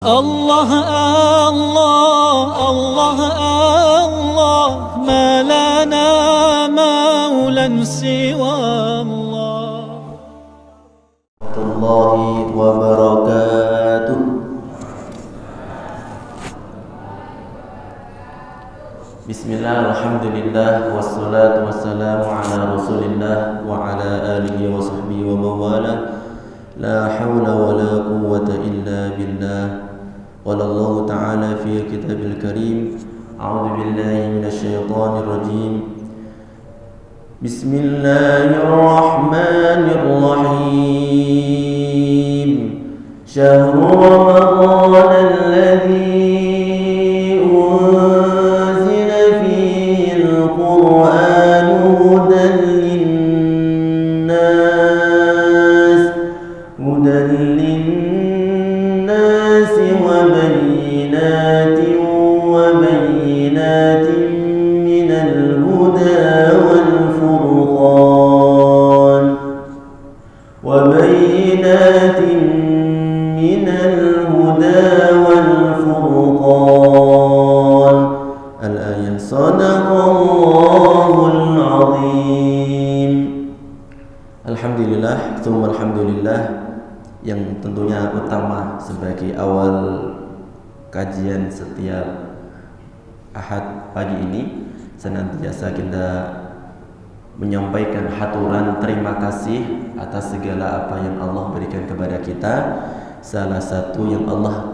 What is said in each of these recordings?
الله الله الله الله ما لنا مولى سوى الله. الله وبركاته. Bismillah, alhamdulillah, wassalatu wassalamu ala rasulillah wa ala alihi wa sahbihi wa mawala. La hawla wa la quwwata illa billah. Qala Allah ta'ala fi kitabil karim, a'udzu billahi minasy syaithanir rajim. Bismillahirrahmanirrahim. Syahrul Ramadan alladzi Alhamdulillah, tsumma alhamdulillah, yang tentunya utama sebagai awal kajian setiap Ahad pagi ini, senantiasa kita menyampaikan haturan terima kasih atas segala apa yang Allah berikan kepada kita. Salah satu yang Allah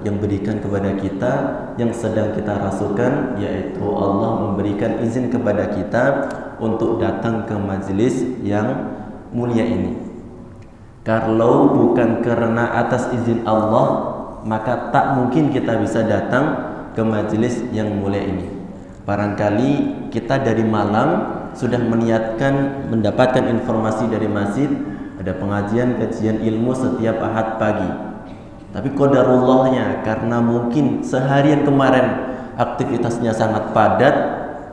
yang berikan kepada kita yang sedang kita rasakan, yaitu Allah memberikan izin kepada kita untuk datang ke majelis yang mulia ini. Kalau bukan karena atas izin Allah, maka tak mungkin kita bisa datang ke majelis yang mulia ini. Barangkali kita dari malam sudah meniatkan mendapatkan informasi dari masjid, ada pengajian kajian ilmu setiap Ahad pagi. Tapi qadarullahnya, karena mungkin seharian kemarin aktivitasnya sangat padat,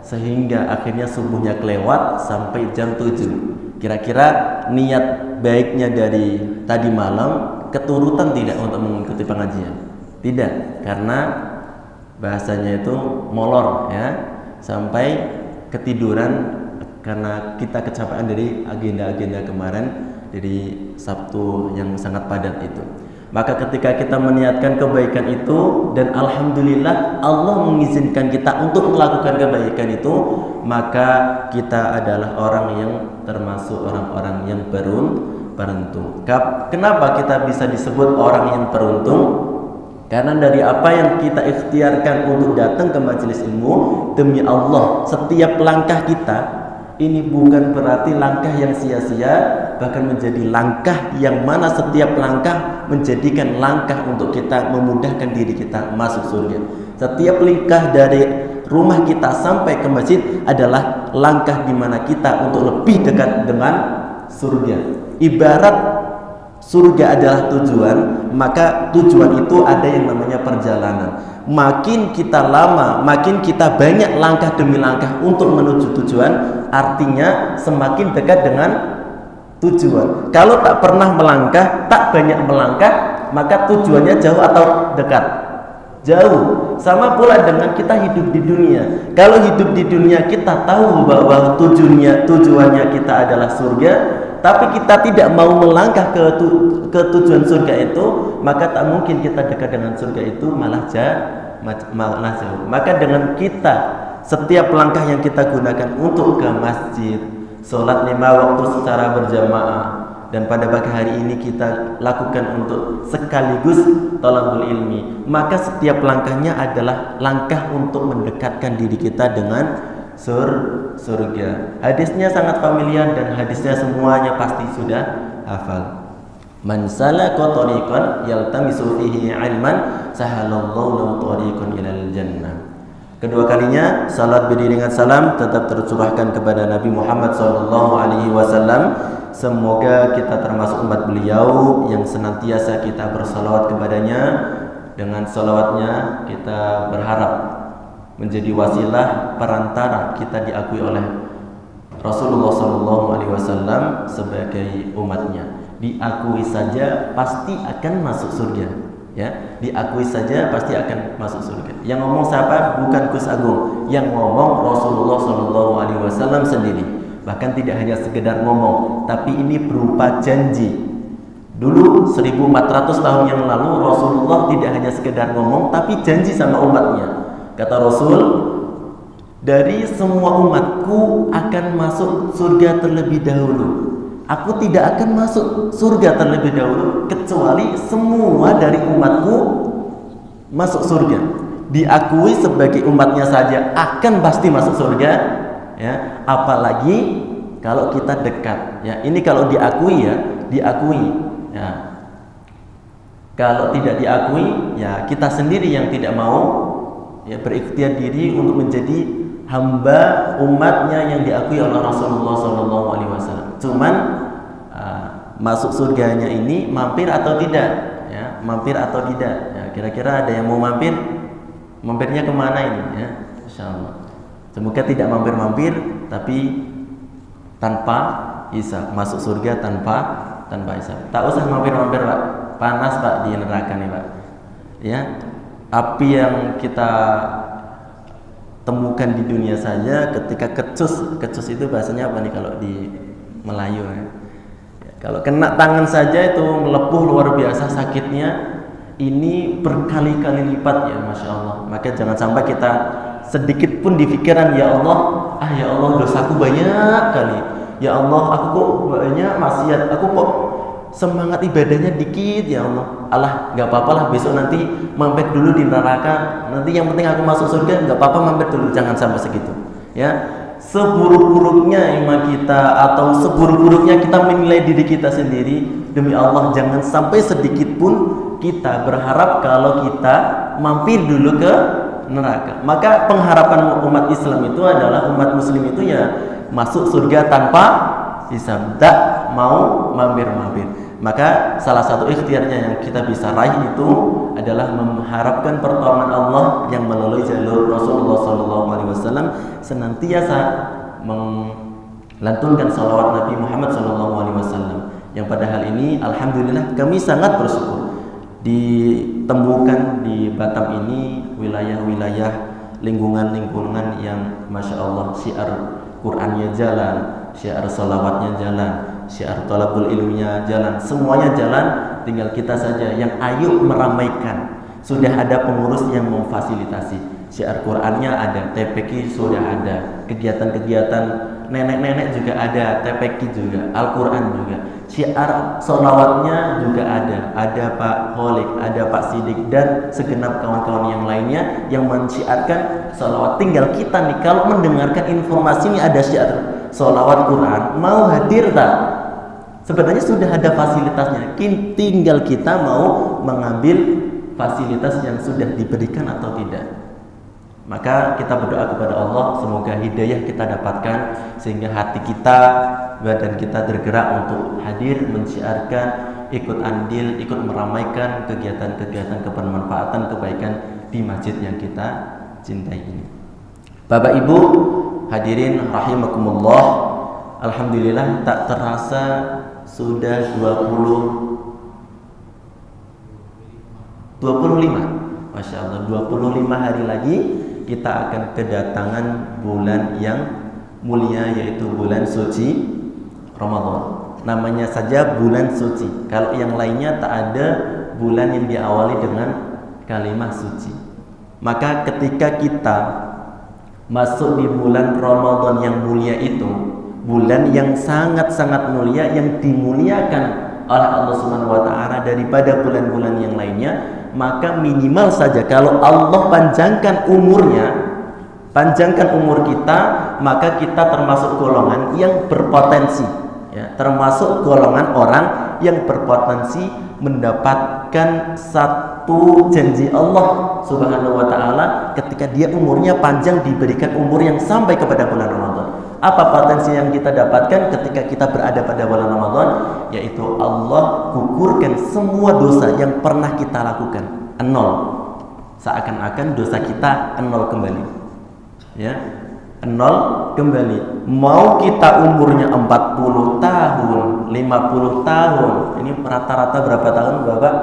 sehingga akhirnya subuhnya kelewat sampai jam 7. Kira-kira niat baiknya dari tadi malam keturutan tidak untuk mengikuti pengajian? Tidak, karena bahasanya itu molor ya, sampai ketiduran karena kita kecapean dari agenda-agenda kemarin, dari Sabtu yang sangat padat itu. Maka ketika kita meniatkan kebaikan itu dan alhamdulillah Allah mengizinkan kita untuk melakukan kebaikan itu, maka kita adalah orang yang termasuk orang-orang yang beruntung. Kenapa kita bisa disebut orang yang beruntung? Karena dari apa yang kita ikhtiarkan untuk datang ke majelis ilmu, demi Allah, setiap langkah kita ini bukan berarti langkah yang sia-sia, bahkan menjadi langkah yang mana setiap langkah menjadikan langkah untuk kita memudahkan diri kita masuk surga. Setiap langkah dari rumah kita sampai ke masjid adalah langkah di mana kita untuk lebih dekat dengan surga. Ibarat surga adalah tujuan, maka tujuan itu ada yang namanya perjalanan. Makin kita lama, makin kita banyak langkah demi langkah untuk menuju tujuan, artinya semakin dekat dengan tujuan. Kalau tak pernah melangkah, tak banyak melangkah, maka tujuannya jauh atau dekat? Jauh. Sama pula dengan kita hidup di dunia. Kalau hidup di dunia kita tahu bahwa tujuannya kita adalah surga, tapi kita tidak mau melangkah ke tujuan surga itu, maka tak mungkin kita dekat dengan surga itu, malah jauh. Maka dengan kita setiap langkah yang kita gunakan untuk ke masjid, sholat 5 waktu secara berjamaah, dan pada pagi hari ini kita lakukan untuk sekaligus thalabul ilmi, maka setiap langkahnya adalah langkah untuk mendekatkan diri kita dengan surga. Hadisnya sangat familiar dan hadisnya semuanya pasti sudah hafal. Man salaka tariqan yaltamisu fihi ilman sahalallahu lahu tariqan ilal jannah. Kedua kalinya salat beriringan salam tetap tercurahkan kepada Nabi Muhammad SAW. Semoga kita termasuk umat beliau yang senantiasa kita bersalawat kepadanya. Dengan salawatnya kita berharap menjadi wasilah perantara kita diakui oleh Rasulullah SAW sebagai umatnya. Diakui saja pasti akan masuk surga. Ya, diakui saja pasti akan masuk surga. Yang ngomong siapa? Bukan Gus Agung. Yang ngomong Rasulullah SAW sendiri. Bahkan tidak hanya sekedar ngomong, tapi ini berupa janji. Dulu 1400 tahun yang lalu Rasulullah tidak hanya sekedar ngomong, tapi janji sama umatnya. Kata Rasul, dari semua umatku akan masuk surga terlebih dahulu. Aku tidak akan masuk surga terlebih dahulu kecuali semua dari umatku masuk surga. Diakui sebagai umatnya saja akan pasti masuk surga, ya. Apalagi kalau kita dekat, ya. Ini kalau diakui, ya, diakui, ya. Kalau tidak diakui, ya kita sendiri yang tidak mau, ya, berikhtiar diri untuk menjadi hamba umatnya yang diakui oleh Rasulullah SAW. Cuman masuk surganya ini mampir atau tidak, ya, mampir atau tidak, ya, kira-kira ada yang mau mampir? Mampirnya kemana ini, ya? Insyaallah semoga tidak mampir-mampir, tapi tanpa hisab, masuk surga tanpa hisab. Tak usah mampir-mampir, Pak, panas Pak di neraka nih, Pak, ya. Api yang kita temukan di dunia saja ketika kecus itu bahasanya apa nih kalau di Melayu, ya? Kalau kena tangan saja itu melepuh luar biasa sakitnya. Ini berkali-kali lipat, ya, Masya Allah. Maka jangan sampai kita sedikit pun di pikiran, ya Allah, ya Allah, dosaku banyak kali, ya Allah, aku kok banyak maksiat, aku kok semangat ibadahnya dikit, ya Allah. Allah, nggak apa-apa lah, besok nanti mampir dulu di neraka, nanti yang penting aku masuk surga, nggak apa-apa mampir dulu. Jangan sampai segitu, ya. Seburuk-buruknya iman kita atau seburuk-buruknya kita menilai diri kita sendiri, demi Allah jangan sampai sedikit pun kita berharap kalau kita mampir dulu ke neraka. Maka pengharapan umat Islam itu adalah umat muslim itu ya masuk surga tanpa hisab, tak mau mampir-mampir. Maka salah satu ikhtiarnya yang kita bisa raih itu adalah mengharapkan pertolongan Allah yang melalui jalur Rasulullah SAW, senantiasa melantunkan salawat Nabi Muhammad SAW. Yang pada hal ini alhamdulillah kami sangat bersyukur ditemukan di Batam ini wilayah-wilayah lingkungan-lingkungan yang Masya Allah syiar Qur'annya jalan, syiar salawatnya jalan, syiar thalabul ilminya jalan, semuanya jalan. Tinggal kita saja yang ayo meramaikan. Sudah ada pengurus yang memfasilitasi, syiar Qur'annya ada, TPQ sudah ada, kegiatan-kegiatan nenek-nenek juga ada, TPQ juga, Al-Quran juga, syiar solawatnya juga ada Pak Holik, ada Pak Sidik, dan segenap kawan-kawan yang lainnya yang mensyiarkan solawat. Tinggal kita nih kalau mendengarkan informasi ini ada syiar solawat Quran, mau hadir tak? Sebenarnya sudah ada fasilitasnya, tinggal kita mau mengambil fasilitas yang sudah diberikan atau tidak. Maka kita berdoa kepada Allah semoga hidayah kita dapatkan sehingga hati kita, badan kita tergerak untuk hadir mensyiarkan, ikut andil, ikut meramaikan kegiatan-kegiatan kebermanfaatan kebaikan di masjid yang kita cintai ini. Bapak Ibu hadirin rahimakumullah, alhamdulillah tak terasa sudah 25, Masya Allah, 25 hari lagi kita akan kedatangan bulan yang mulia, yaitu bulan suci Ramadan. Namanya saja bulan suci. Kalau yang lainnya tak ada bulan yang diawali dengan kalimat suci. Maka ketika kita masuk di bulan Ramadan yang mulia itu, bulan yang sangat-sangat mulia, yang dimuliakan oleh Allah Subhanahu wa taala daripada bulan-bulan yang lainnya, maka minimal saja kalau Allah panjangkan umurnya, panjangkan umur kita, maka kita termasuk golongan yang berpotensi, ya, termasuk golongan orang yang berpotensi mendapatkan satu janji Allah Subhanahu wa taala ketika dia umurnya panjang, diberikan umur yang sampai kepada bulan Ramadan. Apa potensi yang kita dapatkan ketika kita berada pada bulan Ramadan? Yaitu Allah gugurkan semua dosa yang pernah kita lakukan, nol. Seakan-akan dosa kita nol kembali, ya, nol kembali. Mau kita umurnya 40 tahun, 50 tahun, ini rata-rata berapa tahun Bapak?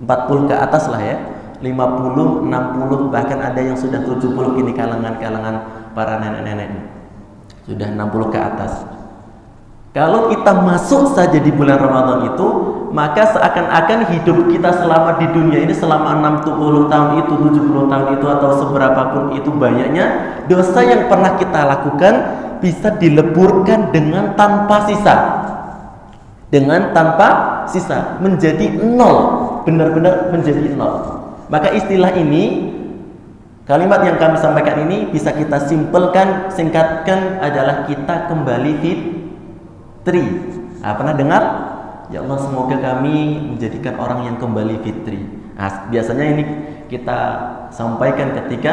40 ke atas lah ya, 50, 60, bahkan ada yang sudah 70 kini kalangan-kalangan para nenek-nenek. Sudah 60 ke atas. Kalau kita masuk saja di bulan Ramadan itu, maka seakan-akan hidup kita selama di dunia ini selama 60 tahun itu, 70 tahun itu, atau seberapapun itu banyaknya, dosa yang pernah kita lakukan bisa dileburkan dengan tanpa sisa. Dengan tanpa sisa, menjadi nol, benar-benar menjadi nol. Maka istilah ini, kalimat yang kami sampaikan ini bisa kita simpelkan, singkatkan adalah kita kembali fitri. Pernah dengar? Ya Allah, semoga kami menjadikan orang yang kembali fitri. Biasanya ini kita sampaikan ketika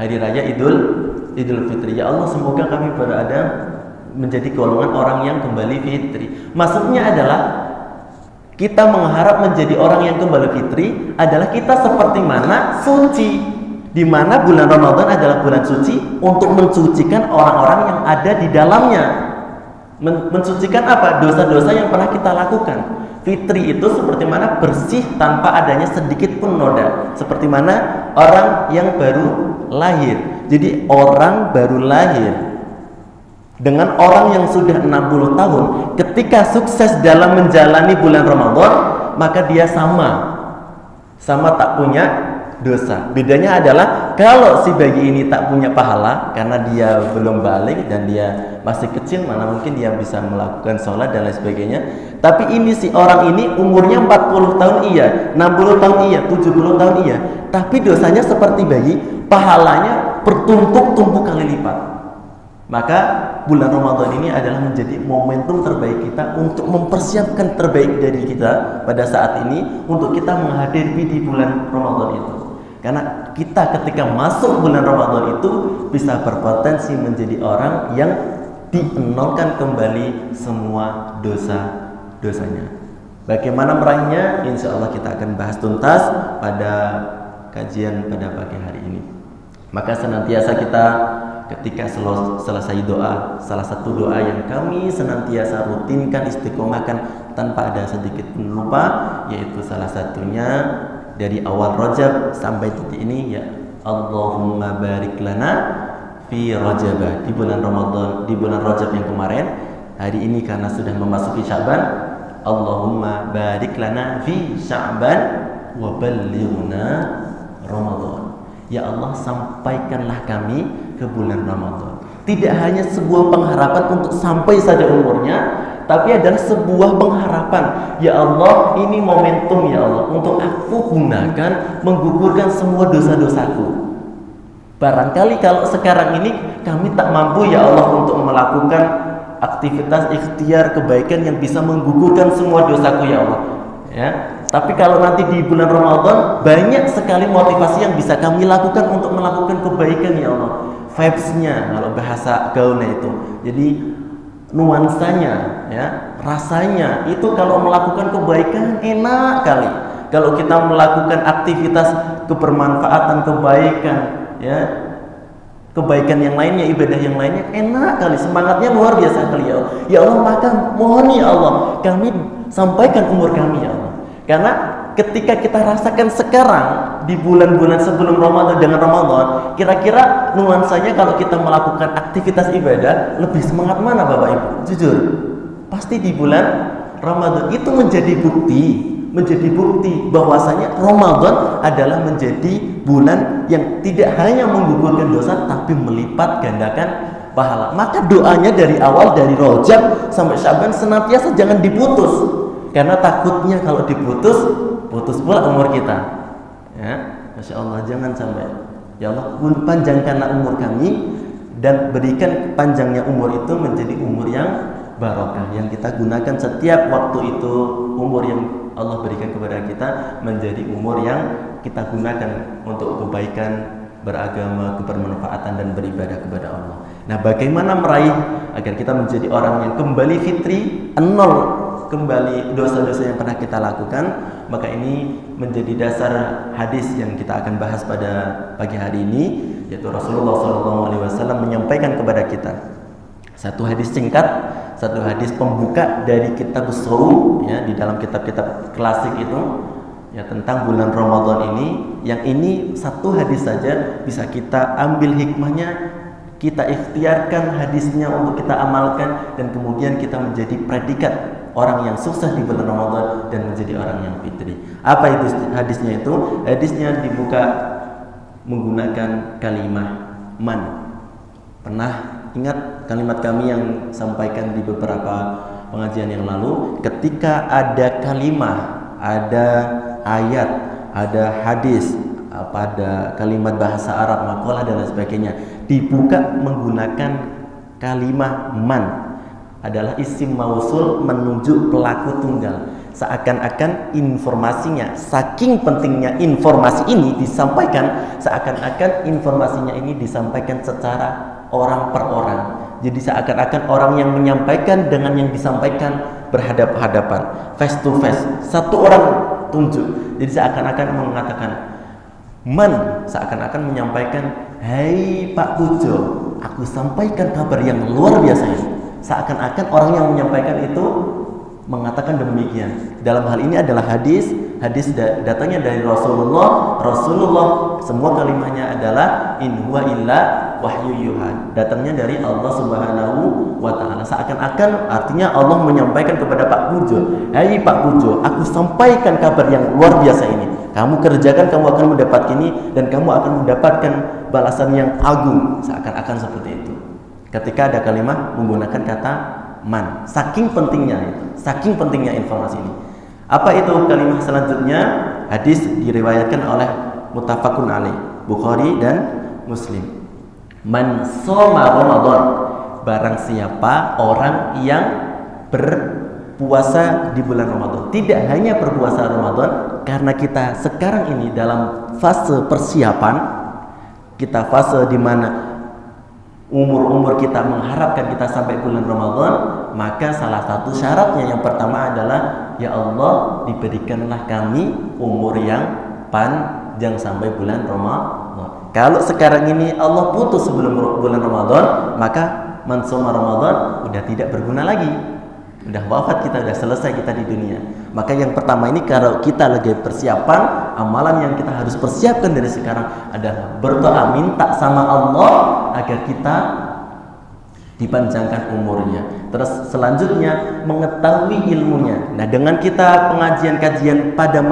hari raya Idul Fitri. Ya Allah, semoga kami berada menjadi golongan orang yang kembali fitri. Maksudnya adalah kita mengharap menjadi orang yang kembali fitri adalah kita seperti mana suci, di mana bulan Ramadan adalah bulan suci untuk mensucikan orang-orang yang ada di dalamnya. Mensucikan apa? Dosa-dosa yang pernah kita lakukan. Fitri itu seperti mana bersih tanpa adanya sedikit pun noda, seperti mana orang yang baru lahir. Jadi orang baru lahir dengan orang yang sudah 60 tahun, ketika sukses dalam menjalani bulan Ramadan, maka dia sama tak punya dosa. Bedanya adalah kalau si bayi ini tak punya pahala karena dia belum balik dan dia masih kecil, mana mungkin dia bisa melakukan sholat dan lain sebagainya. Tapi ini si orang ini umurnya 40 tahun iya, 60 tahun iya, 70 tahun iya, tapi dosanya seperti bayi, pahalanya bertumpuk-tumpuk kali lipat. Maka bulan Ramadan ini adalah menjadi momentum terbaik kita untuk mempersiapkan terbaik dari kita pada saat ini untuk kita menghadapi di bulan Ramadan itu. Karena kita ketika masuk bulan Ramadan itu bisa berpotensi menjadi orang yang dienolkan kembali semua dosa-dosanya. Bagaimana meraihnya? Insya Allah kita akan bahas tuntas pada kajian pada pagi hari ini. Maka senantiasa kita ketika selesai doa, salah satu doa yang kami senantiasa rutinkan, istiqomahkan tanpa ada sedikit pun lupa, yaitu salah satunya dari awal Rajab sampai titik ini, ya Allahumma barik lana fi Rajab, di bulan Ramadan, di bulan Rajab yang kemarin. Hari ini karena sudah memasuki Sya'ban, Allahumma barik lana fi Sya'ban wa ballighna Ramadan. Ya Allah, sampaikanlah kami ke bulan Ramadan. Tidak hanya sebuah pengharapan untuk sampai saja umurnya, tapi adalah sebuah pengharapan. Ya Allah, ini momentum ya Allah untuk aku gunakan menggugurkan semua dosa-dosaku. Barangkali kalau sekarang ini kami tak mampu ya Allah untuk melakukan aktivitas ikhtiar kebaikan yang bisa menggugurkan semua dosaku ya Allah. Ya. Tapi kalau nanti di bulan Ramadan banyak sekali motivasi yang bisa kami lakukan untuk melakukan kebaikan ya Allah. Vibes-nya kalau bahasa gaulnya itu. Jadi nuansanya ya, rasanya itu kalau melakukan kebaikan enak kali. Kalau kita melakukan aktivitas kebermanfaatan, kebaikan ya, kebaikan yang lainnya, ibadah yang lainnya enak kali, semangatnya luar biasa kali ya Allah. Ya Allah, maka mohon ya Allah kami sampaikan umur kami ya Allah. Karena ketika kita rasakan sekarang di bulan-bulan sebelum Ramadan dengan Ramadan, kira-kira nuansanya kalau kita melakukan aktivitas ibadah lebih semangat mana Bapak Ibu? Jujur, pasti di bulan Ramadan itu menjadi bukti bahwasanya Ramadan adalah menjadi bulan yang tidak hanya menggugurkan dosa tapi melipat gandakan pahala. Maka doanya dari awal, dari Rajab sampai Sya'ban senantiasa jangan diputus. Karena takutnya kalau diputus, putus pula umur kita. Ya, Masya Allah, jangan sampai. Ya Allah, panjangkanlah umur kami dan berikan panjangnya umur itu menjadi umur yang barokah, yang kita gunakan setiap waktu itu. Umur yang Allah berikan kepada kita menjadi umur yang kita gunakan untuk kebaikan, beragama, kebermanfaatan dan beribadah kepada Allah. Nah, bagaimana meraih agar kita menjadi orang yang kembali fitri, nol kembali dosa-dosa yang pernah kita lakukan? Maka ini menjadi dasar hadis yang kita akan bahas pada pagi hari ini, yaitu Rasulullah SAW menyampaikan kepada kita satu hadis singkat, satu hadis pembuka dari kitab Shaum ya, di dalam kitab-kitab klasik itu ya tentang bulan Ramadan ini. Yang ini satu hadis saja bisa kita ambil hikmahnya, kita ikhtiarkan hadisnya untuk kita amalkan, dan kemudian kita menjadi predikat orang yang sukses di bulan Ramadan dan menjadi orang yang fitri. Apa itu hadisnya itu? Hadisnya dibuka menggunakan kalimat man. Pernah ingat kalimat kami yang sampaikan di beberapa pengajian yang lalu, ketika ada kalimat, ada ayat, ada hadis, pada kalimat bahasa Arab, makalah dan lain sebagainya, dibuka menggunakan kalimat man, adalah isim mausul menunjuk pelaku tunggal. Seakan-akan informasinya, saking pentingnya informasi ini disampaikan, seakan-akan informasinya ini disampaikan secara orang per orang. Jadi seakan-akan orang yang menyampaikan dengan yang disampaikan berhadap-hadapan, face to face, satu orang tunjuk. Jadi seakan-akan mengatakan man, seakan-akan menyampaikan, hai Pak Pujo, aku sampaikan kabar yang luar biasa ini. Seakan-akan orang yang menyampaikan itu mengatakan demikian. Dalam hal ini adalah hadis datangnya dari Rasulullah. Semua kalimatnya adalah in huwa illa wahyu yuha, datangnya dari Allah Subhanahu wa taala. Seakan-akan artinya Allah menyampaikan kepada Pak Pujo, hai Pak Pujo, aku sampaikan kabar yang luar biasa ini. Kamu kerjakan, kamu akan mendapat ini, dan kamu akan mendapatkan balasan yang agung. Seakan-akan seperti itu. Ketika ada kalimat menggunakan kata man, saking pentingnya informasi ini. Apa itu kalimat selanjutnya? Hadis diriwayatkan oleh muttafaqun alaih, Bukhari dan Muslim. Man shoma Ramadan, barang siapa orang yang berpuasa di bulan Ramadan. Tidak hanya berpuasa Ramadan, karena kita sekarang ini dalam fase persiapan, kita fase di mana umur kita mengharapkan kita sampai bulan Ramadan, maka salah satu syaratnya yang pertama adalah, ya Allah, diberikanlah kami umur yang panjang sampai bulan Ramadan. Kalau sekarang ini Allah putus sebelum bulan Ramadan, maka man shoma Ramadan udah tidak berguna lagi. Udah wafat kita, udah selesai kita di dunia. Maka yang pertama ini, kalau kita lagi persiapan, amalan yang kita harus persiapkan dari sekarang adalah berdoa, minta sama Allah agar kita dipanjangkan umurnya. Terus selanjutnya mengetahui ilmunya. Nah, dengan kita pengajian-kajian pada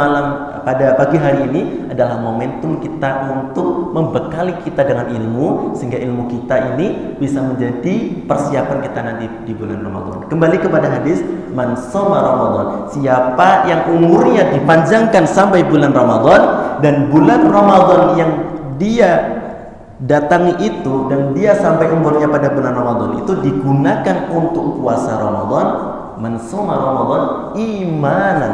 pagi hari ini adalah momentum kita untuk membekali kita dengan ilmu, sehingga ilmu kita ini bisa menjadi persiapan kita nanti di bulan Ramadan. Kembali kepada hadis man shoma Ramadan, siapa yang umurnya dipanjangkan sampai bulan Ramadan, dan bulan Ramadan yang dia datangi itu dan dia sampai umurnya pada bulan Ramadan itu digunakan untuk puasa Ramadan, man shoma Ramadan imanan,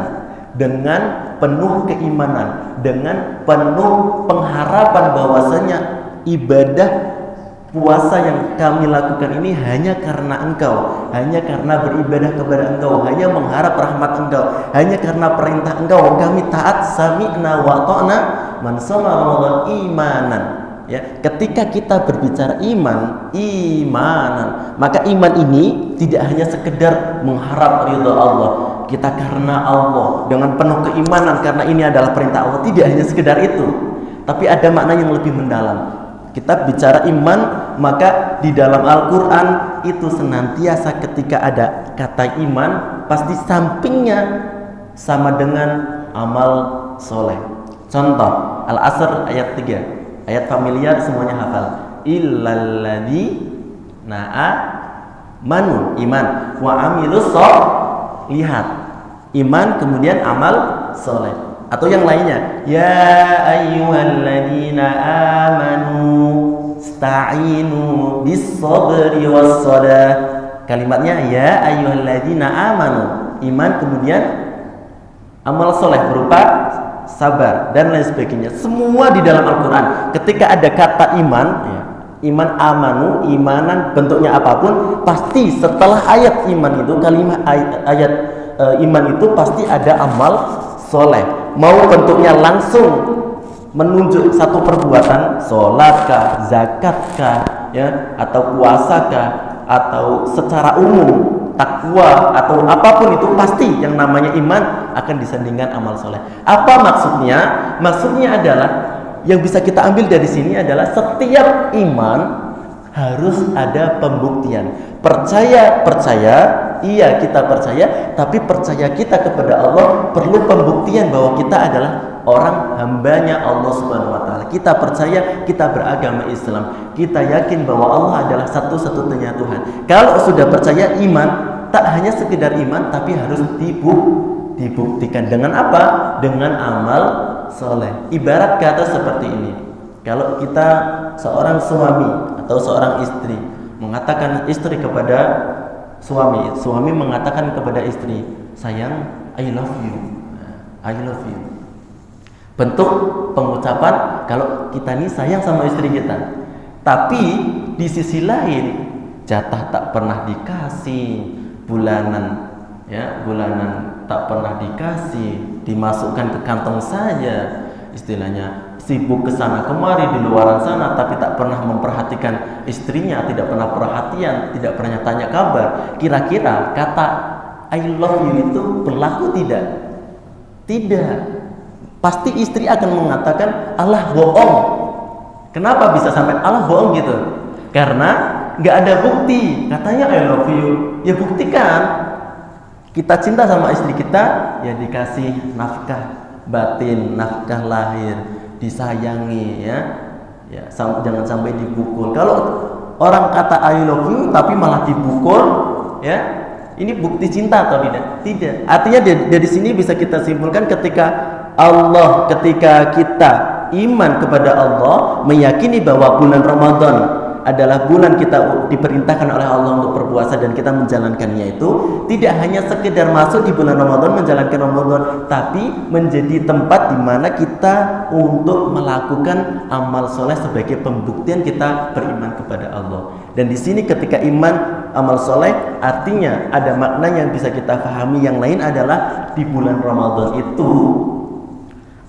dengan penuh keimanan, dengan penuh pengharapan bahwasanya ibadah puasa yang kami lakukan ini hanya karena Engkau, hanya karena beribadah kepada Engkau, hanya mengharap rahmat Engkau, hanya karena perintah Engkau, kami taat, sami'na wa ta'na, man shoma Ramadan imanan. Ya, ketika kita berbicara imanan, maka iman ini tidak hanya sekedar mengharap ridha Allah. Kita karena Allah dengan penuh keimanan, karena ini adalah perintah Allah, tidak hanya sekedar itu, tapi ada makna yang lebih mendalam. Kita bicara iman, maka di dalam Al-Quran itu senantiasa ketika ada kata iman, pasti sampingnya sama dengan amal soleh. Contoh Al-Asr ayat 3, ayat familiar, semuanya hafal. Illalladzina amanu, iman, wa amilus lihat iman kemudian amal soleh. Atau yang lainnya, ya ayyuhalladzina amanu sta'inu bis-sabri was-salah. Kalimatnya ya ayyuhalladzina amanu, iman kemudian amal soleh berupa sabar dan lain sebagainya. Semua di dalam Al-Quran ketika ada kata iman, ya, iman, amanu, imanan, bentuknya apapun, pasti setelah ayat iman itu, kalimat ayat iman itu pasti ada amal soleh. Mau bentuknya langsung menunjuk satu perbuatan, sholatkah, zakatkah, ya, atau puasakah, atau secara umum takwa atau apapun itu, pasti yang namanya iman akan disandingkan amal soleh. Apa maksudnya? Maksudnya adalah yang bisa kita ambil dari sini adalah setiap iman harus ada pembuktian. Percaya, iya kita percaya, tapi percaya kita kepada Allah perlu pembuktian bahwa kita adalah orang hambanya Allah Subhanahu wa taala. Kita percaya, kita beragama Islam. Kita yakin bahwa Allah adalah satu-satunya Tuhan. Kalau sudah percaya, iman tak hanya sekedar iman, tapi harus dibuktikan dengan apa? Dengan amal soleh. Ibarat kata seperti ini. Kalau kita seorang suami atau seorang istri mengatakan istri kepada suami mengatakan kepada istri, sayang, I love you, I love you. Bentuk pengucapan kalau kita ini sayang sama istri kita. Tapi di sisi lain jatah tak pernah dikasih, bulanan tak pernah dikasih, dimasukkan ke kantong saja, istilahnya sibuk ke sana kemari di luaran sana, tapi tak pernah memperhatikan istrinya, tidak pernah perhatian, tidak pernah tanya kabar. Kira-kira kata I love you itu berlaku tidak? Tidak. Pasti istri akan mengatakan Allah bohong. Kenapa bisa sampai Allah bohong gitu? Karena nggak ada bukti. Katanya I love you, ya buktikan. Kita cinta sama istri kita, ya dikasih nafkah batin, nafkah lahir, disayangi, ya jangan sampai dipukul. Kalau orang kata I love you tapi malah dipukul, ya ini bukti cinta atau tidak? Tidak. Artinya dari sini bisa kita simpulkan ketika kita iman kepada Allah, meyakini bahwa bulan Ramadan adalah bulan kita diperintahkan oleh Allah untuk berpuasa dan kita menjalankannya, itu tidak hanya sekedar masuk di bulan Ramadan menjalankan Ramadan, tapi menjadi tempat di mana kita untuk melakukan amal soleh sebagai pembuktian kita beriman kepada Allah. Dan di sini ketika iman amal soleh artinya ada makna yang bisa kita pahami. Yang lain adalah di bulan Ramadan itu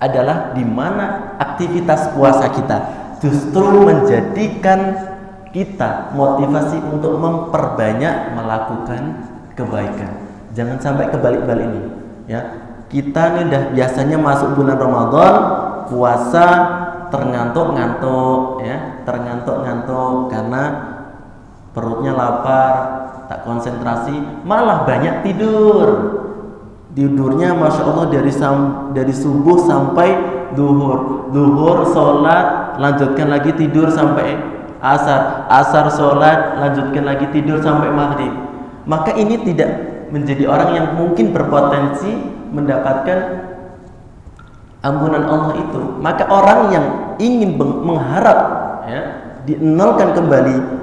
adalah di mana aktivitas puasa kita justru menjadikan kita motivasi untuk memperbanyak melakukan kebaikan. Jangan sampai kebalik-balik ini, ya. Kita nih udah biasanya masuk bulan Ramadan puasa terngantuk-ngantuk, ya, terngantuk-ngantuk karena perutnya lapar, tak konsentrasi, malah banyak tidur. Tidurnya masya Allah dari subuh sampai duhur sholat, lanjutkan lagi tidur sampai asar sholat, lanjutkan lagi tidur sampai maghrib. Maka ini tidak menjadi orang yang mungkin berpotensi mendapatkan ampunan Allah itu. Maka orang yang ingin mengharap, ya, dienolkan kembali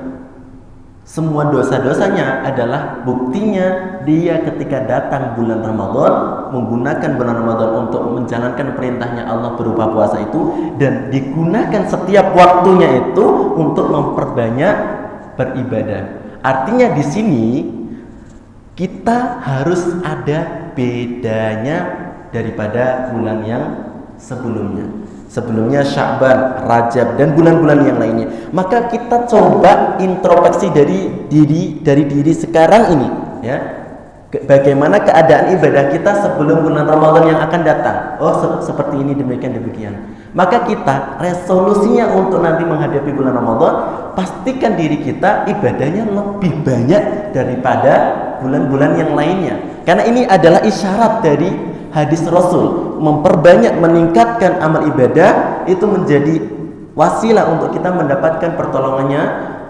semua dosa-dosanya adalah buktinya dia ketika datang bulan Ramadan, menggunakan bulan Ramadan untuk menjalankan perintahnya Allah berupa puasa itu, dan digunakan setiap waktunya itu untuk memperbanyak beribadah. Artinya di sini kita harus ada bedanya daripada bulan yang sebelumnya. Sebelumnya Sya'ban, Rajab, dan bulan-bulan yang lainnya. Maka kita coba introspeksi dari diri sekarang ini, ya. Bagaimana keadaan ibadah kita sebelum bulan Ramadan yang akan datang? Oh, seperti ini, demikian. Maka kita resolusinya untuk nanti menghadapi bulan Ramadan, pastikan diri kita ibadahnya lebih banyak daripada bulan-bulan yang lainnya. Karena ini adalah isyarat dari hadis Rasul. Memperbanyak, meningkatkan amal ibadah itu menjadi wasilah untuk kita mendapatkan pertolongannya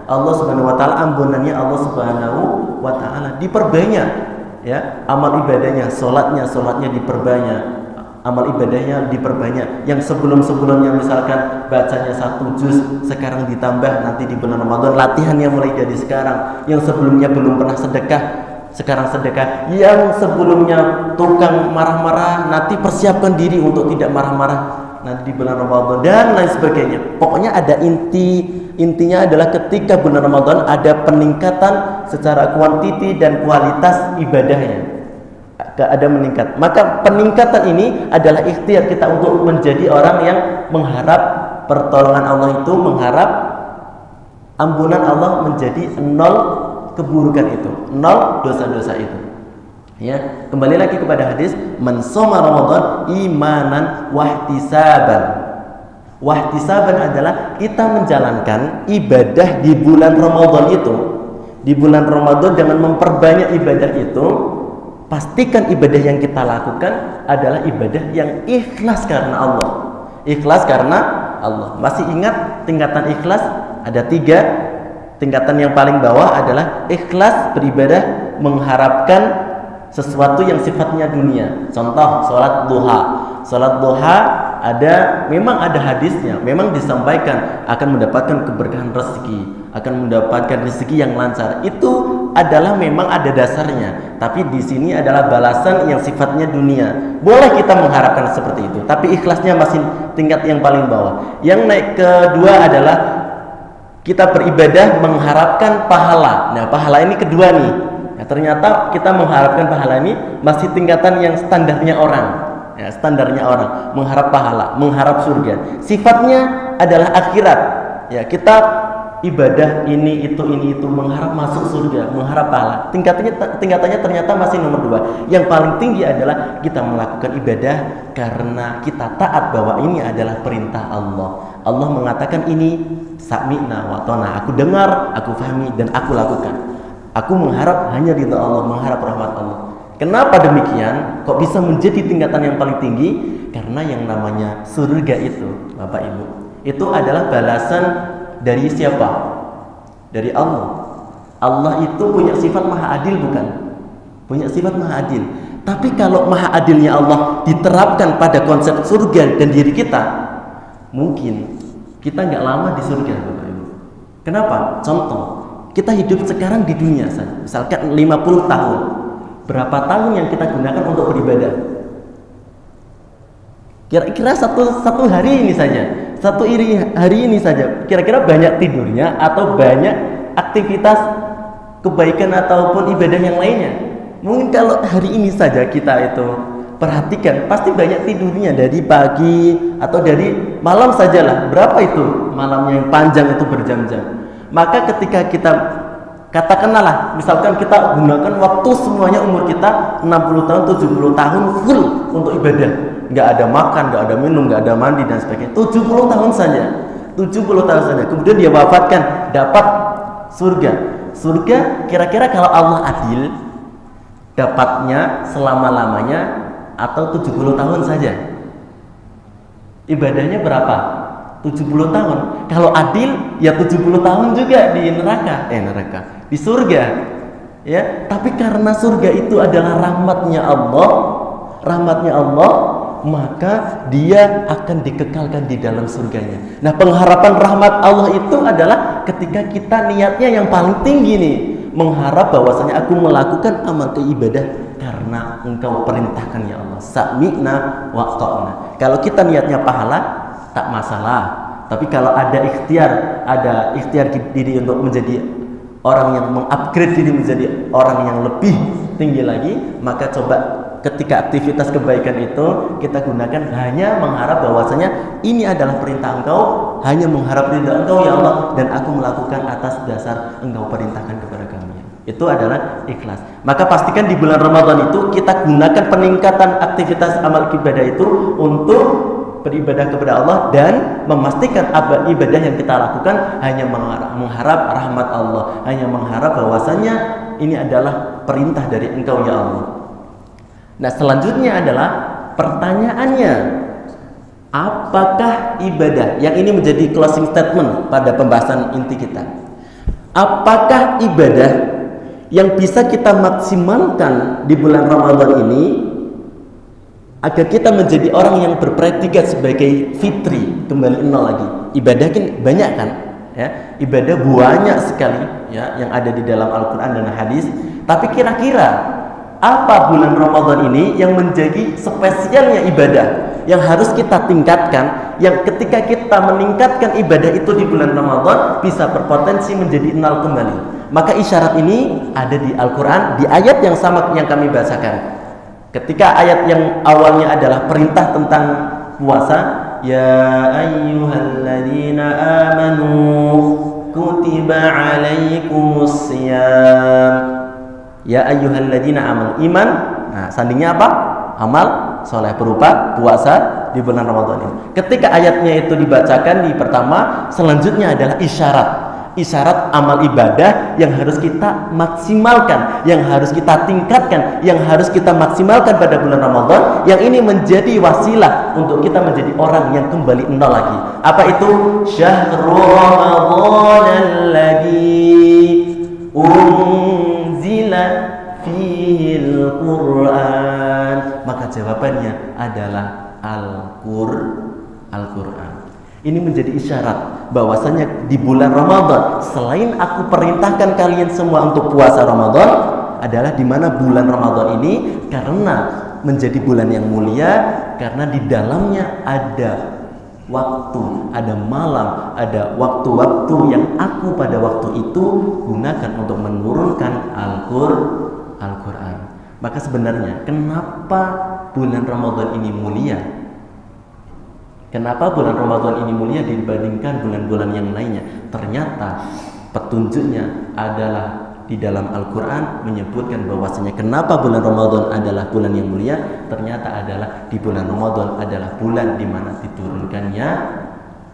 Allah Subhanahu wa taala, ampunannya Allah Subhanahu wa taala. Diperbanyak, ya, amal ibadahnya, salatnya diperbanyak, amal ibadahnya diperbanyak. Yang sebelumnya misalkan bacanya 1 juz, sekarang ditambah nanti di bulan Ramadan, latihannya mulai dari sekarang. Yang sebelumnya belum pernah sedekah, sekarang sedekah. Yang sebelumnya tukang marah-marah, nanti persiapkan diri untuk tidak marah-marah nanti di bulan Ramadan, dan lain sebagainya. Pokoknya ada intinya adalah ketika bulan Ramadan ada peningkatan secara kuantiti dan kualitas ibadahnya, ada meningkat. Maka peningkatan ini adalah ikhtiar kita untuk menjadi orang yang mengharap pertolongan Allah itu, mengharap ampunan Allah menjadi 0 keburukan itu, nol dosa-dosa itu. Ya, kembali lagi kepada hadis, man shoma Ramadan imanan wahtisaban. Wahtisaban adalah kita menjalankan ibadah di bulan Ramadan itu. Di bulan Ramadan dengan memperbanyak ibadah itu, pastikan ibadah yang kita lakukan adalah ibadah yang ikhlas karena Allah. Ikhlas karena Allah. Masih ingat tingkatan ikhlas? Ada 3. Tingkatan yang paling bawah adalah ikhlas beribadah mengharapkan sesuatu yang sifatnya dunia. Contoh sholat duha. Sholat duha memang ada hadisnya, memang disampaikan akan mendapatkan keberkahan rezeki, akan mendapatkan rezeki yang lancar. Itu adalah memang ada dasarnya. Tapi di sini adalah balasan yang sifatnya dunia. Boleh kita mengharapkan seperti itu, tapi ikhlasnya masih tingkat yang paling bawah. Yang naik kedua adalah kita beribadah mengharapkan pahala. Nah, pahala ini kedua nih. Ya, ternyata kita mengharapkan pahala ini masih tingkatan yang standarnya orang. Ya, standarnya orang mengharap pahala, mengharap surga. Sifatnya adalah akhirat. Ya, kita ibadah ini itu mengharap masuk surga, mengharap pahala. Tingkatannya ternyata masih nomor 2. Yang paling tinggi adalah kita melakukan ibadah karena kita taat bahwa ini adalah perintah Allah. Allah mengatakan ini sami'na wa ta'na. Aku dengar, aku fahami dan aku lakukan. Aku mengharap hanya ridha Allah, mengharap rahmat Allah. Kenapa demikian? Kok bisa menjadi tingkatan yang paling tinggi? Karena yang namanya surga itu, Bapak Ibu, itu adalah balasan dari siapa? Dari Allah. Allah itu punya sifat maha adil, bukan? Punya sifat maha adil. Tapi kalau maha adilnya Allah diterapkan pada konsep surga dan diri kita, mungkin kita nggak lama di surga, Bapak Ibu. Kenapa? Contoh, kita hidup sekarang di dunia saja, misalkan 50 tahun. Berapa tahun yang kita gunakan untuk beribadah? Kira-kira satu hari ini saja, hari ini saja. Kira-kira banyak tidurnya atau banyak aktivitas kebaikan ataupun ibadah yang lainnya? Mungkin kalau hari ini saja kita itu perhatikan, pasti banyak tidurnya dari pagi atau dari malam sajalah. Berapa itu malamnya yang panjang itu berjam-jam? Maka ketika kita katakanlah, misalkan kita gunakan waktu semuanya umur kita 60 tahun, 70 tahun full untuk ibadah. Nggak ada makan, nggak ada minum, nggak ada mandi dan sebagainya. 70 tahun saja. 70 tahun saja. Kemudian dia wafatkan, dapat surga. Surga kira-kira kalau Allah adil, dapatnya selama-lamanya atau 70 tahun saja? Ibadahnya berapa? 70 tahun. Kalau adil ya 70 tahun juga di neraka, di surga. Ya, tapi karena surga itu adalah rahmatnya Allah, maka dia akan dikekalkan di dalam surganya. Nah, pengharapan rahmat Allah itu adalah ketika kita niatnya yang paling tinggi nih, mengharap bahwasanya aku melakukan amal keibadah karena Engkau perintahkan ya Allah. Sami'na wa ta'na. Kalau kita niatnya pahala, tak masalah. Tapi kalau ada ikhtiar diri untuk menjadi orang yang mengupgrade diri menjadi orang yang lebih tinggi lagi, maka coba ketika aktivitas kebaikan itu kita gunakan hanya mengharap bahwasanya ini adalah perintah Engkau, hanya mengharap ridha Engkau ya Allah, dan aku melakukan atas dasar Engkau perintahkan kepada kami. Itu adalah ikhlas. Maka pastikan di bulan Ramadan itu kita gunakan peningkatan aktivitas amal ibadah itu untuk beribadah kepada Allah dan memastikan ibadah yang kita lakukan hanya mengharap rahmat Allah, hanya mengharap bahwasanya ini adalah perintah dari Engkau ya Allah. Nah, selanjutnya adalah pertanyaannya, apakah ibadah yang ini menjadi closing statement pada pembahasan inti kita? Apakah ibadah yang bisa kita maksimalkan di bulan Ramadan ini agar kita menjadi orang yang berpredikat sebagai fitri, kembali nol lagi. Ibadah kan banyak kan, ya, ibadah banyak sekali ya yang ada di dalam Al-Quran dan hadis. Tapi kira-kira apa bulan Ramadan ini yang menjadi spesialnya ibadah yang harus kita tingkatkan, yang ketika kita meningkatkan ibadah itu di bulan Ramadan bisa berpotensi menjadi nol kembali. Maka isyarat ini ada di Al-Quran, di ayat yang sama yang kami bacakan. Ketika ayat yang awalnya adalah perintah tentang puasa, ya ayyuhalladzina amanu kutiba alaikumus siyam ya ayyuhalladzina amanu. Iman, nah sandingnya apa? Amal soleh berupa puasa di bulan Ramadan ini. Ketika ayatnya itu dibacakan di pertama, selanjutnya adalah isyarat amal ibadah yang harus kita maksimalkan, yang harus kita tingkatkan, yang harus kita maksimalkan pada bulan Ramadan, yang ini menjadi wasilah untuk kita menjadi orang yang kembali nol lagi. Apa itu? Syahrul Ramadan alladzi unzila fihil Qur'an. Maka jawabannya adalah Al-Qur'an. Ini menjadi isyarat bahwasanya di bulan Ramadan, selain aku perintahkan kalian semua untuk puasa Ramadan, adalah di mana bulan Ramadan ini karena menjadi bulan yang mulia, karena di dalamnya ada waktu, ada malam, ada waktu-waktu yang aku pada waktu itu gunakan untuk menurunkan Al-Quran. Maka sebenarnya kenapa bulan Ramadan ini mulia? Kenapa bulan Ramadan ini mulia dibandingkan bulan-bulan yang lainnya? Ternyata petunjuknya adalah di dalam Al-Quran menyebutkan bahwasanya kenapa bulan Ramadan adalah bulan yang mulia. Ternyata adalah di bulan Ramadan adalah bulan di mana diturunkannya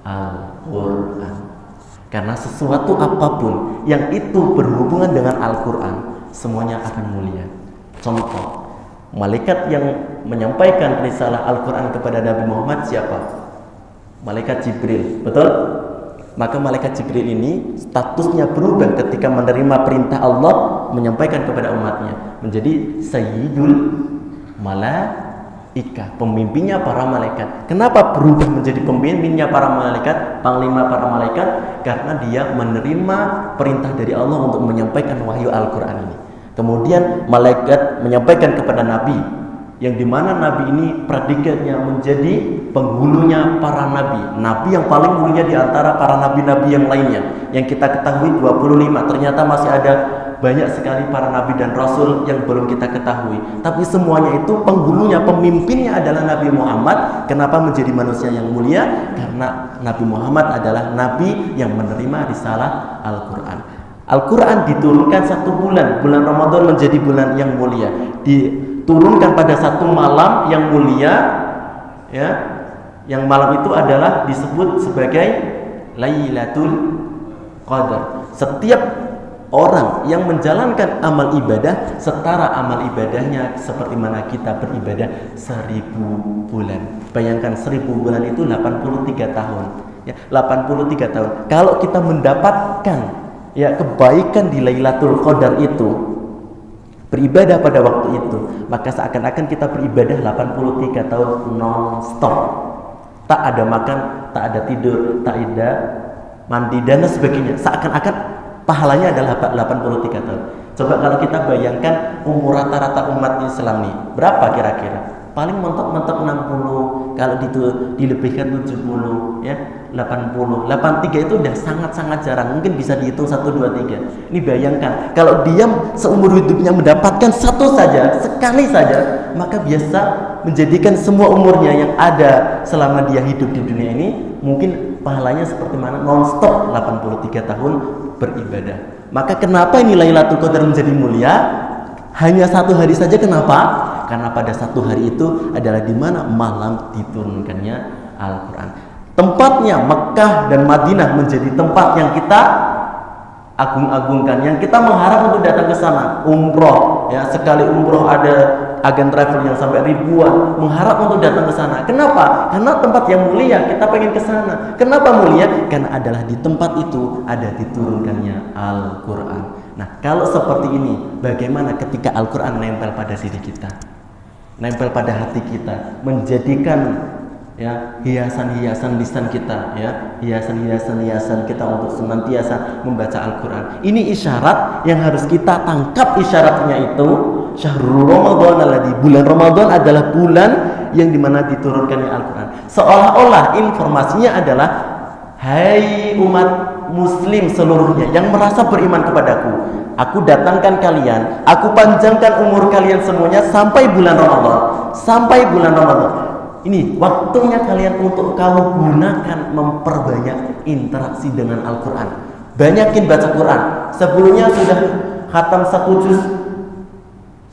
Al-Quran. Karena sesuatu apapun yang itu berhubungan dengan Al-Quran, semuanya akan mulia. Contoh, malaikat yang menyampaikan risalah Al-Quran kepada Nabi Muhammad siapa? Malaikat Jibril, betul? Maka malaikat Jibril ini statusnya berubah ketika menerima perintah Allah menyampaikan kepada umatnya, menjadi Sayyidul Malaikah, pemimpinnya para malaikat. Kenapa berubah menjadi pemimpinnya para malaikat, panglima para malaikat? Karena dia menerima perintah dari Allah untuk menyampaikan wahyu Al-Quran ini. Kemudian malaikat menyampaikan kepada Nabi, yang dimana Nabi ini predikatnya menjadi penghulunya para Nabi, Nabi yang paling mulia di antara para Nabi-Nabi yang lainnya. Yang kita ketahui 25, ternyata masih ada banyak sekali para Nabi dan Rasul yang belum kita ketahui. Tapi semuanya itu penghulunya, pemimpinnya adalah Nabi Muhammad. Kenapa menjadi manusia yang mulia? Karena Nabi Muhammad adalah Nabi yang menerima risalah Al-Quran. Al-Quran diturunkan satu bulan Ramadan menjadi bulan yang mulia, diturunkan pada satu malam yang mulia, ya, yang malam itu adalah disebut sebagai Lailatul Qadar. Setiap orang yang menjalankan amal ibadah, setara amal ibadahnya seperti mana kita beribadah 1000 bulan. Bayangkan 1000 bulan itu 83 tahun, ya, 83 tahun. Kalau kita mendapatkan ya kebaikan di Lailatul Qadar itu, beribadah pada waktu itu, maka seakan-akan kita beribadah 83 tahun non-stop. Tak ada makan, tak ada tidur, tak ada mandi dan sebagainya. Seakan-akan pahalanya adalah 83 tahun. Coba kalau kita bayangkan umur rata-rata umat Islam nih, berapa kira-kira? Paling mentok-mentok 60, kalau dilebihkan 70, ya 80, 83 itu udah sangat-sangat jarang. Mungkin bisa dihitung 1, 2, 3. Ini bayangkan, kalau dia seumur hidupnya mendapatkan satu saja, sekali saja, maka biasa menjadikan semua umurnya yang ada selama dia hidup di dunia ini, mungkin pahalanya seperti mana non-stop 83 tahun beribadah. Maka kenapa ini Lailatul Qadar menjadi mulia? Hanya satu hari saja, kenapa? Karena pada satu hari itu adalah di mana malam diturunkannya Al-Quran. Tempatnya Mekah dan Madinah menjadi tempat yang kita agung-agungkan, yang kita mengharap untuk datang ke sana. Umroh, ya, sekali umroh ada agen travel yang sampai ribuan mengharap untuk datang ke sana. Kenapa? Karena tempat yang mulia, kita pengen ke sana. Kenapa mulia? Karena adalah di tempat itu ada diturunkannya Al-Quran. Nah, kalau seperti ini, bagaimana ketika Al-Quran nempel pada diri kita, nempel pada hati kita, menjadikan ya hiasan-hiasan lisan kita, ya hiasan-hiasan kita untuk senantiasa membaca Al-Quran. Ini isyarat yang harus kita tangkap. Isyaratnya itu Syahrul Ramadan alladzi, bulan Ramadan adalah bulan yang dimana diturunkannya Al-Quran. Seolah-olah informasinya adalah, hai umat muslim seluruhnya yang merasa beriman kepadaku, aku datangkan kalian, aku panjangkan umur kalian semuanya sampai bulan Ramadan. Sampai bulan Ramadan ini waktunya kalian untuk kamu gunakan memperbanyak interaksi dengan Al-Quran, Banyakin baca Quran. Sebelumnya sudah khatam 1 juz,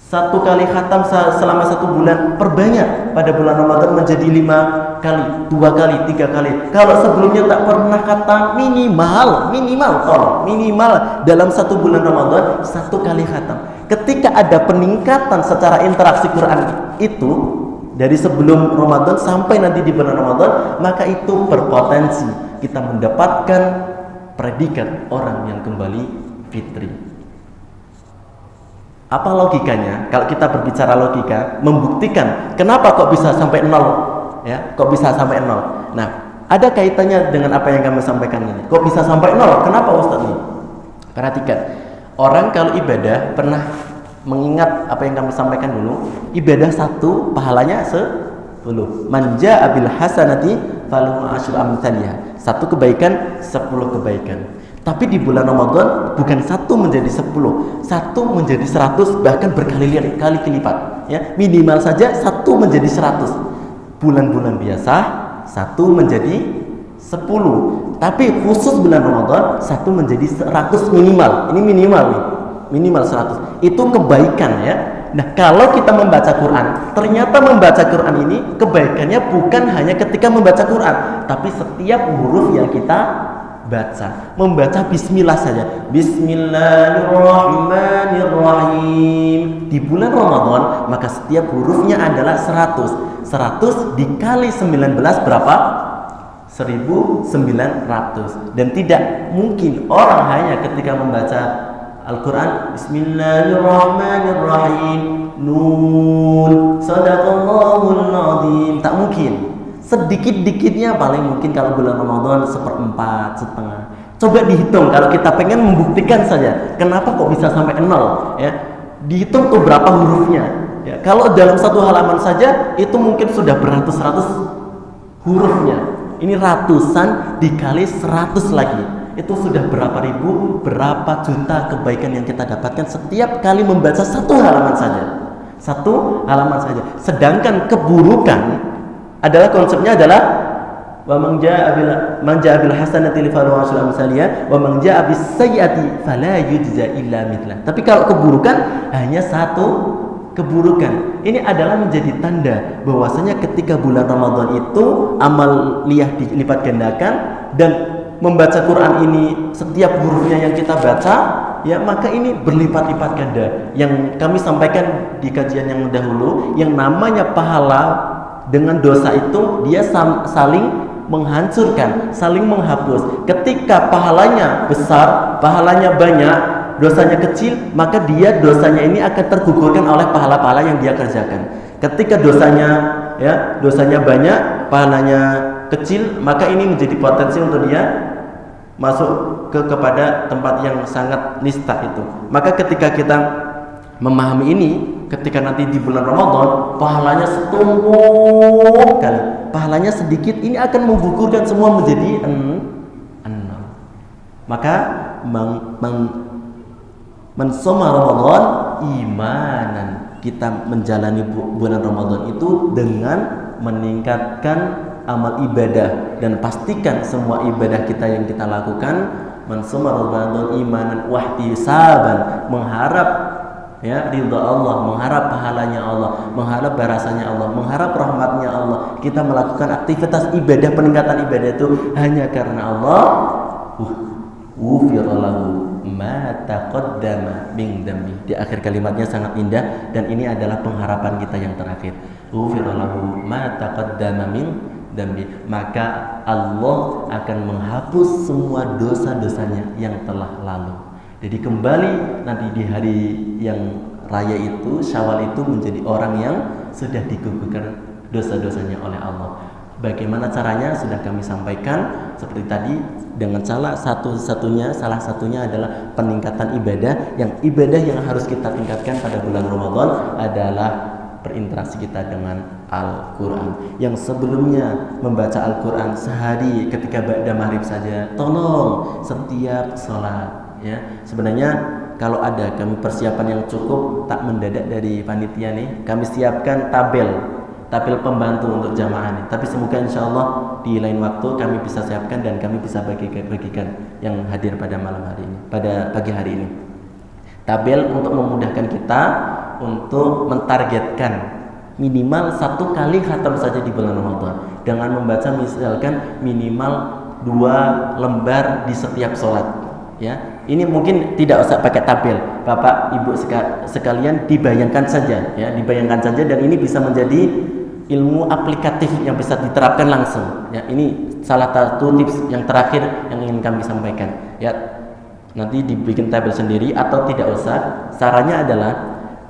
1 kali khatam selama 1 bulan, perbanyak pada bulan Ramadan menjadi 5 kali, 2 kali, 3 kali. Kalau sebelumnya tak pernah khatam, minimal dalam 1 bulan Ramadan 1 kali khatam. Ketika ada peningkatan secara interaksi Quran itu dari sebelum Ramadan sampai nanti di bulan Ramadan, maka itu berpotensi kita mendapatkan predikat orang yang kembali fitri. Apa logikanya? Kalau kita berbicara logika, membuktikan kenapa kok bisa sampai 0, ya? Kok bisa sampai 0? Nah, ada kaitannya dengan apa yang kami sampaikan ini. Kok bisa sampai 0? Kenapa Ustaz ini? Perhatikan. Orang kalau ibadah pernah mengingat apa yang kami sampaikan dulu, ibadah 1 pahalanya 10. Man jaa'a bil hasanati falahu asyru amsalihha. 1 kebaikan 10 kebaikan. Tapi di bulan Ramadan bukan 1 menjadi 10, 1 menjadi 100, bahkan berkali-kali lipat. Ya, minimal saja 1 menjadi 100. Bulan-bulan biasa 1 menjadi 10. Tapi khusus bulan Ramadan 1 menjadi 100 minimal. Ini minimal nih. Minimal 100. Itu kebaikan ya. Nah, kalau kita membaca Quran, ternyata membaca Quran ini kebaikannya bukan hanya ketika membaca Quran, tapi setiap huruf yang kita baca. Membaca bismillah saja. Bismillahirrahmanirrahim. Di bulan Ramadan, maka setiap hurufnya adalah 100. 100 dikali 19 berapa? 1900. Dan tidak mungkin orang hanya ketika membaca Al-Quran, Bismillahirrahmanirrahim, Nun, Sadaqallahul Azim. Tak mungkin. Sedikit-dikitnya paling mungkin kalau bulan Ramadan 1/4, setengah. Coba dihitung kalau kita pengen membuktikan saja. Kenapa kok bisa sampai 0? Ya, dihitung tuh berapa hurufnya. Ya, kalau dalam 1 halaman saja itu mungkin sudah beratus-ratus hurufnya. Ini ratusan dikali 100 lagi. Itu sudah berapa ribu, berapa juta kebaikan yang kita dapatkan setiap kali membaca 1 halaman saja. 1 halaman saja. Sedangkan keburukan adalah konsepnya adalah wa man jaa'a bil hasanati falahu asyru amsalihha wa man jaa'a bis sayyi'ati fala yujza illa mithlah. Tapi kalau keburukan hanya 1 keburukan. Ini adalah menjadi tanda bahwasanya ketika bulan Ramadan itu amal liyah dilipat gandakan, dan membaca Quran ini setiap hurufnya yang kita baca, ya maka ini berlipat-lipat ganda. Yang kami sampaikan di kajian yang dahulu, yang namanya pahala dengan dosa itu dia saling menghancurkan, saling menghapus. Ketika pahalanya besar, pahalanya banyak, dosanya kecil, maka dia dosanya ini akan tergugurkan oleh pahala-pahala yang dia kerjakan. Ketika dosanya banyak, pahalanya kecil, maka ini menjadi potensi untuk dia masuk kepada tempat yang sangat nista itu. Maka ketika kita memahami ini, ketika nanti di bulan Ramadan pahalanya setumpuk kali, pahalanya sedikit, ini akan menggugurkan semua menjadi 6. Maka mensoma Ramadan imanan, kita menjalani bulan Ramadan itu dengan meningkatkan amal ibadah, dan pastikan semua ibadah kita yang kita lakukan mensoma Ramadan imanan wahtisaban, mengharap ya ridha Allah, mengharap pahalanya Allah, mengharap balasannya Allah, mengharap rahmatnya Allah. Kita melakukan aktivitas ibadah, peningkatan ibadah itu hanya karena Allah. Ghufira lahu ma taqaddama min dambi. Di akhir kalimatnya sangat indah, dan ini adalah pengharapan kita yang terakhir. Ghufira lahu ma taqaddama min dambi. Maka Allah akan menghapus semua dosa-dosanya yang telah lalu. Jadi kembali nanti di hari yang raya itu, Syawal itu, menjadi orang yang sudah digugurkan dosa-dosanya oleh Allah. Bagaimana caranya sudah kami sampaikan seperti tadi, dengan salah satunya adalah peningkatan ibadah. Yang ibadah yang harus kita tingkatkan pada bulan Ramadan adalah berinteraksi kita dengan Al-Quran. Yang sebelumnya membaca Al-Quran sehari ketika ba'da maghrib saja, tolong setiap sholat ya. Sebenarnya kalau ada kami persiapan yang cukup, tak mendadak dari panitia nih, kami siapkan tabel tabel pembantu untuk jamaah ini. Tapi semoga insya Allah di lain waktu kami bisa siapkan dan kami bisa bagikan yang hadir pada malam hari ini, pada pagi hari ini. Tabel untuk memudahkan kita untuk mentargetkan minimal 1 kali khatam saja di bulan Ramadan dengan membaca misalkan minimal 2 lembar di setiap sholat. Ya, ini mungkin tidak usah pakai tabel, Bapak Ibu sekalian dibayangkan saja, ya, dibayangkan saja, dan ini bisa menjadi ilmu aplikatif yang bisa diterapkan langsung. Ya, ini salah satu tips yang terakhir yang ingin kami sampaikan. Ya, nanti dibikin tabel sendiri atau tidak usah. Sarannya adalah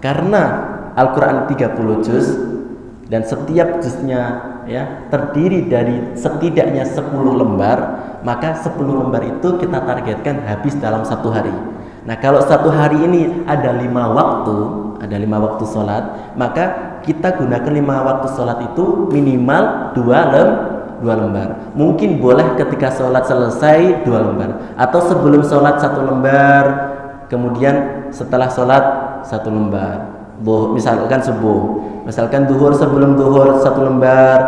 karena Al-Quran 30 juz dan setiap juznya ya terdiri dari setidaknya 10 lembar, maka 10 lembar itu kita targetkan habis dalam 1 hari. Nah, kalau 1 hari ini ada 5 waktu sholat, maka kita gunakan 5 waktu sholat itu minimal 2 lembar. Mungkin boleh ketika sholat selesai 2 lembar, atau sebelum sholat 1 lembar, kemudian setelah sholat 1 lembar. Misalkan subuh, misalkan duhur, sebelum duhur 1 lembar,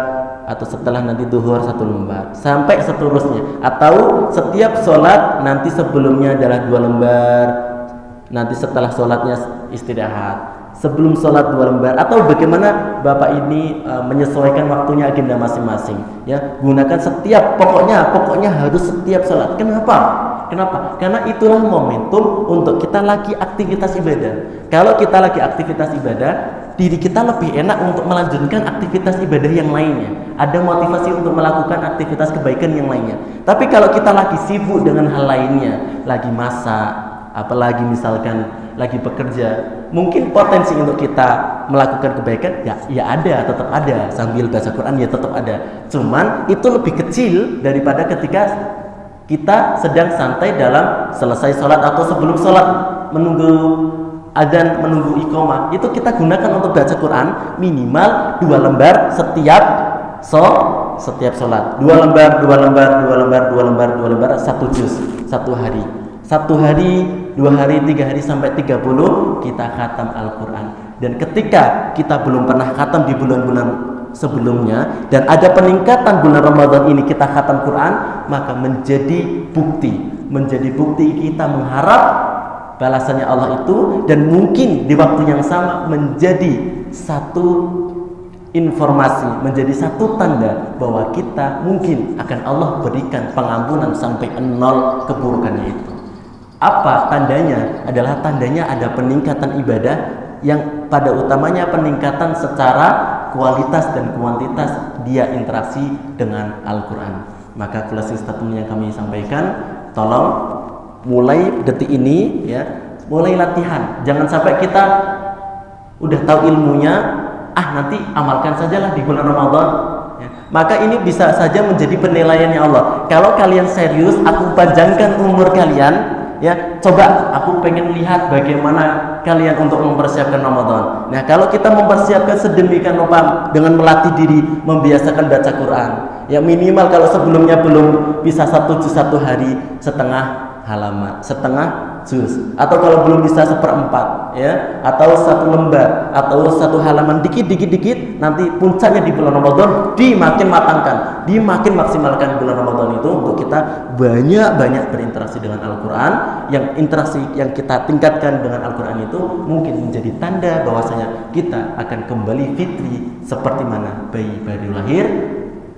atau setelah nanti duhur 1 lembar, sampai seterusnya. Atau setiap sholat nanti sebelumnya adalah 2 lembar, nanti setelah sholatnya istirahat, sebelum sholat 2 lembar, atau bagaimana Bapak ini menyesuaikan waktunya agenda masing-masing. Ya, gunakan setiap, pokoknya harus setiap sholat. Kenapa? Karena itulah momentum untuk kita lagi aktivitas ibadah. Kalau kita lagi aktivitas ibadah, diri kita lebih enak untuk melanjutkan aktivitas ibadah yang lainnya. Ada motivasi untuk melakukan aktivitas kebaikan yang lainnya. Tapi kalau kita lagi sibuk dengan hal lainnya, lagi masak, apalagi misalkan lagi bekerja, mungkin potensi untuk kita melakukan kebaikan ya ada, tetap ada. Sambil baca Quran ya tetap ada. Cuman itu lebih kecil daripada ketika kita sedang santai dalam selesai sholat atau sebelum sholat, menunggu adzan, menunggu iqamah. Itu kita gunakan untuk baca Quran minimal 2 lembar setiap sholat. 2 lembar, 1 juz 1 hari. 1 hari, 2 hari, 3 hari sampai 30 kita khatam Al-Quran. Dan ketika kita belum pernah khatam di bulan-bulan sebelumnya dan ada peningkatan bulan Ramadan ini kita khatam Quran, maka menjadi bukti kita mengharap balasannya Allah itu, dan mungkin di waktu yang sama menjadi satu informasi, menjadi satu tanda bahwa kita mungkin akan Allah berikan pengampunan sampai 0 keburukannya itu. Apa tandanya? Adalah tandanya ada peningkatan ibadah yang pada utamanya peningkatan secara kualitas dan kuantitas dia interaksi dengan Al-Quran. Maka closing statement yang kami sampaikan, tolong mulai detik ini ya, mulai latihan. Jangan sampai kita udah tahu ilmunya, nanti amalkan sajalah di bulan Ramadan ya. Maka ini bisa saja menjadi penilaiannya Allah. Kalau kalian serius, aku panjangkan umur kalian ya, coba aku pengen lihat bagaimana kalian untuk mempersiapkan Ramadan. Nah, kalau kita mempersiapkan sedemikian rupa dengan melatih diri membiasakan baca Quran, ya minimal kalau sebelumnya belum bisa 1 juz 1 hari, setengah halaman, setengah juz, atau kalau belum bisa 1/4 ya, atau 1 lembar, atau 1 halaman, dikit, nanti puncaknya di bulan Ramadan dimakin matangkan, dimakin maksimalkan bulan Ramadan itu untuk kita banyak berinteraksi dengan Al-Quran. Yang interaksi yang kita tingkatkan dengan Al-Quran itu mungkin menjadi tanda bahwasanya kita akan kembali fitri seperti mana bayi baru lahir,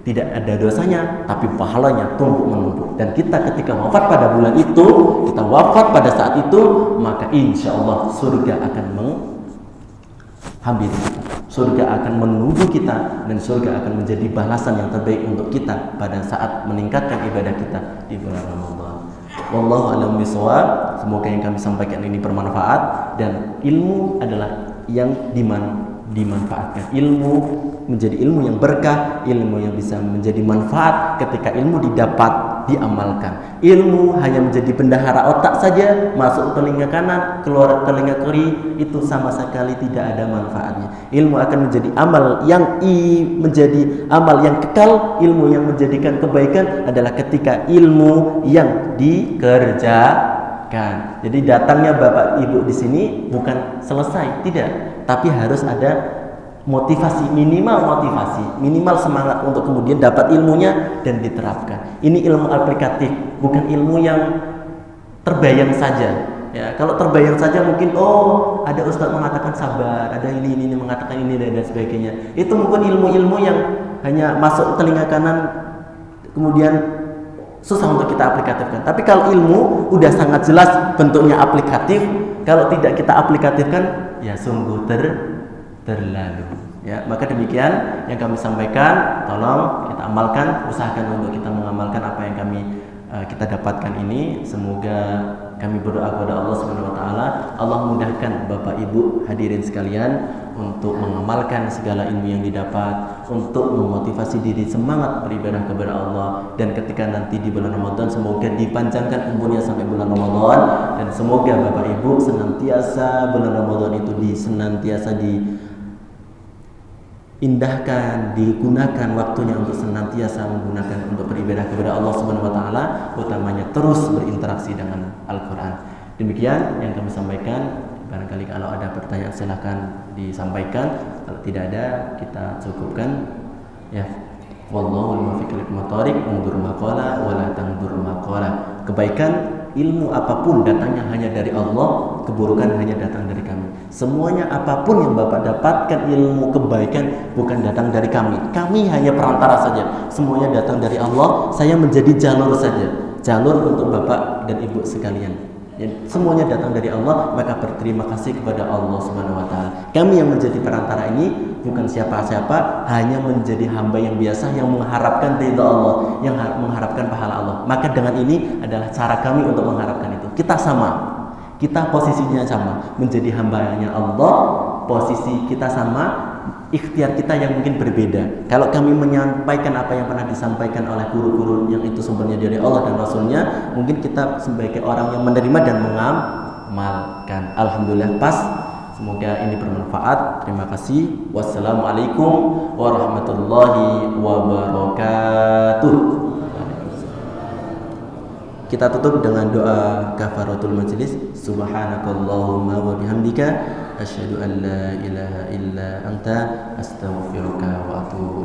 tidak ada dosanya tapi pahalanya tumpuk-menumpuk. Dan kita ketika wafat pada bulan itu, kita wafat pada saat itu, maka insya Allah surga akan menghampiri kita, surga akan menunggu kita, dan surga akan menjadi balasan yang terbaik untuk kita pada saat meningkatkan ibadah kita di bulan Ramadan. Wallahu a'lam bishawab. Semoga yang kami sampaikan ini bermanfaat, dan ilmu adalah yang dimanfaatkan. Ilmu menjadi ilmu yang berkah, ilmu yang bisa menjadi manfaat ketika ilmu didapat, diamalkan. Ilmu hanya menjadi bendahara otak saja, masuk telinga kanan, keluar telinga kiri, itu sama sekali tidak ada manfaatnya. Ilmu akan menjadi amal yang kekal. Ilmu yang menjadikan kebaikan adalah ketika ilmu yang dikerjakan. Jadi datangnya Bapak Ibu di sini bukan selesai, tidak, tapi harus ada motivasi, minimal semangat untuk kemudian dapat ilmunya dan diterapkan. Ini ilmu aplikatif, bukan ilmu yang terbayang saja. Ya, kalau terbayang saja mungkin ada ustadz mengatakan sabar, ada ini mengatakan ini dan sebagainya. Itu mungkin ilmu-ilmu yang hanya masuk telinga kanan kemudian susah untuk kita aplikatifkan. Tapi kalau ilmu udah sangat jelas bentuknya aplikatif, kalau tidak kita aplikatifkan ya sungguh terlalu. Ya, maka demikian yang kami sampaikan, tolong kita amalkan, usahakan untuk kita mengamalkan apa yang kita dapatkan ini. Semoga kami berdoa kepada Allah Subhanahu wa taala, Allah mudahkan Bapak Ibu hadirin sekalian untuk mengamalkan segala ilmu yang didapat, untuk memotivasi diri semangat beribadah kepada Allah, dan ketika nanti di bulan Ramadan semoga dipanjangkan umurnya sampai bulan Ramadan, dan semoga Bapak Ibu senantiasa bulan Ramadan itu senantiasa indahkan, digunakan waktunya untuk senantiasa menggunakan untuk beribadah kepada Allah Subhanahu wa taala, utamanya terus berinteraksi dengan Al-Qur'an. Demikian yang kami sampaikan. Barangkali kalau ada pertanyaan silahkan disampaikan. Kalau tidak ada kita cukupkan. Ya. Wallahu muwaffiq lil thoriq, undur maqala wa la tandur maqala. Kebaikan ilmu apapun datangnya hanya dari Allah, keburukan hanya datang dari kami. Semuanya apapun yang Bapak dapatkan ilmu kebaikan bukan datang dari kami. Kami hanya perantara saja. Semuanya datang dari Allah. Saya menjadi jalur saja. Jalur untuk Bapak dan Ibu sekalian. Ya, semuanya datang dari Allah, maka berterima kasih kepada Allah Subhanahu wa taala. Kami yang menjadi perantara ini bukan siapa-siapa, hanya menjadi hamba yang biasa yang mengharapkan ridha Allah, yang mengharapkan pahala Allah. Maka dengan ini adalah cara kami untuk mengharapkan itu. Kita sama. Kita posisinya sama, menjadi hambanya Allah, posisi kita sama, ikhtiar kita yang mungkin berbeda. Kalau kami menyampaikan apa yang pernah disampaikan oleh guru-guru yang itu sumbernya dari Allah dan Rasulnya, mungkin kita sebagai orang yang menerima dan mengamalkan. Alhamdulillah pas. Semoga ini bermanfaat. Terima kasih. Wassalamualaikum warahmatullahi wabarakatuh. Kita tutup dengan doa kafaratul majlis. Subhanakallahumma wa bihamdika asyhadu an la ilaha illa anta astaghfiruka wa atubu